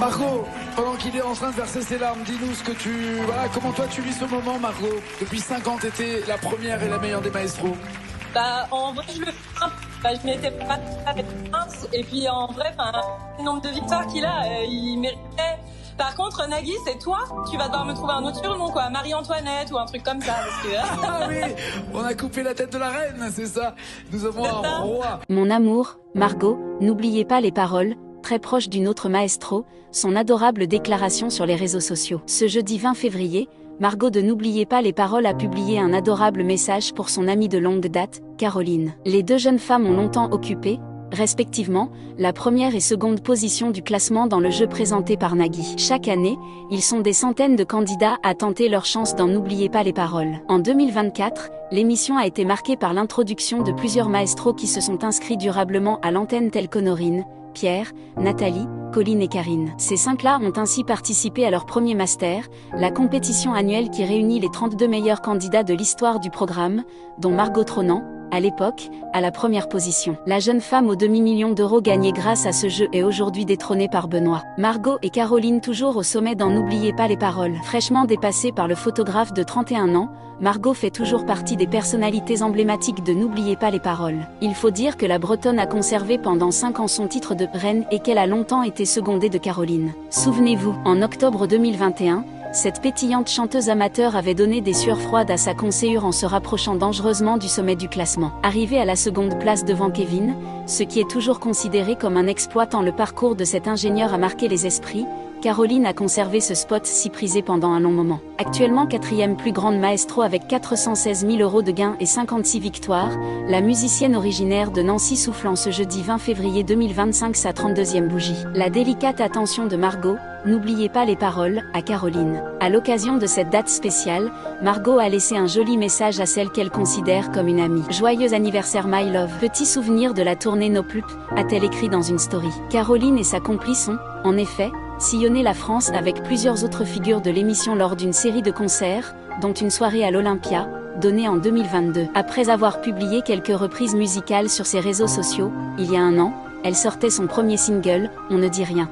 Margot, pendant qu'il est en train de verser ses larmes, dis-nous ce que voilà, comment toi tu vis ce moment, Margot. Depuis 5 ans, t'étais la première et la meilleure des maestros. En vrai, je je m'étais pas avec Prince, et puis en vrai, le nombre de victoires qu'il a, il méritait. Par contre, Nagui, c'est toi, tu vas devoir me trouver un autre surnom, quoi, Marie-Antoinette ou un truc comme ça. Parce que... Ah oui, on a coupé la tête de la reine, c'est ça. Nous avons un roi. Mon amour, Margot, n'oubliez pas les paroles, très proche d'une autre maestro, son adorable déclaration sur les réseaux sociaux. Ce jeudi 20 février, Margot de N'oubliez pas les paroles a publié un adorable message pour son amie de longue date, Caroline. Les deux jeunes femmes ont longtemps occupé, respectivement, la première et seconde position du classement dans le jeu présenté par Nagui. Chaque année, ils sont des centaines de candidats à tenter leur chance dans N'oubliez pas les paroles. En 2024, l'émission a été marquée par l'introduction de plusieurs maestros qui se sont inscrits durablement à l'antenne tels qu'Honorine, Pierre, Nathalie, Colline et Karine. Ces 5-là ont ainsi participé à leur premier master, la compétition annuelle qui réunit les 32 meilleurs candidats de l'histoire du programme, dont Margot Tronan, à l'époque, à la première position. La jeune femme au demi-million d'euros gagnée grâce à ce jeu est aujourd'hui détrônée par Benoît. Margot et Caroline toujours au sommet dans N'oubliez pas les paroles. Fraîchement dépassée par le photographe de 31 ans, Margot fait toujours partie des personnalités emblématiques de N'oubliez pas les paroles. Il faut dire que la Bretonne a conservé pendant 5 ans son titre de reine et qu'elle a longtemps été secondée de Caroline. Souvenez-vous, en octobre 2021, cette pétillante chanteuse amateur avait donné des sueurs froides à sa conséhure en se rapprochant dangereusement du sommet du classement. Arrivée à la seconde place devant Kevin, ce qui est toujours considéré comme un exploit tant le parcours de cet ingénieur a marqué les esprits, Caroline a conservé ce spot si prisé pendant un long moment. Actuellement 4e plus grande maestro avec 416 000 € de gains et 56 victoires, la musicienne originaire de Nancy souffle en ce jeudi 20 février 2025 sa 32e bougie. La délicate attention de Margot, n'oubliez pas les paroles, à Caroline. À l'occasion de cette date spéciale, Margot a laissé un joli message à celle qu'elle considère comme une amie. Joyeux anniversaire my love. Petit souvenir de la tournée No Plup, a-t-elle écrit dans une story. Caroline et sa complice ont, en effet, sillonné la France avec plusieurs autres figures de l'émission lors d'une série de concerts, dont une soirée à l'Olympia, donnée en 2022. Après avoir publié quelques reprises musicales sur ses réseaux sociaux, il y a un an, elle sortait son premier single, On ne dit rien.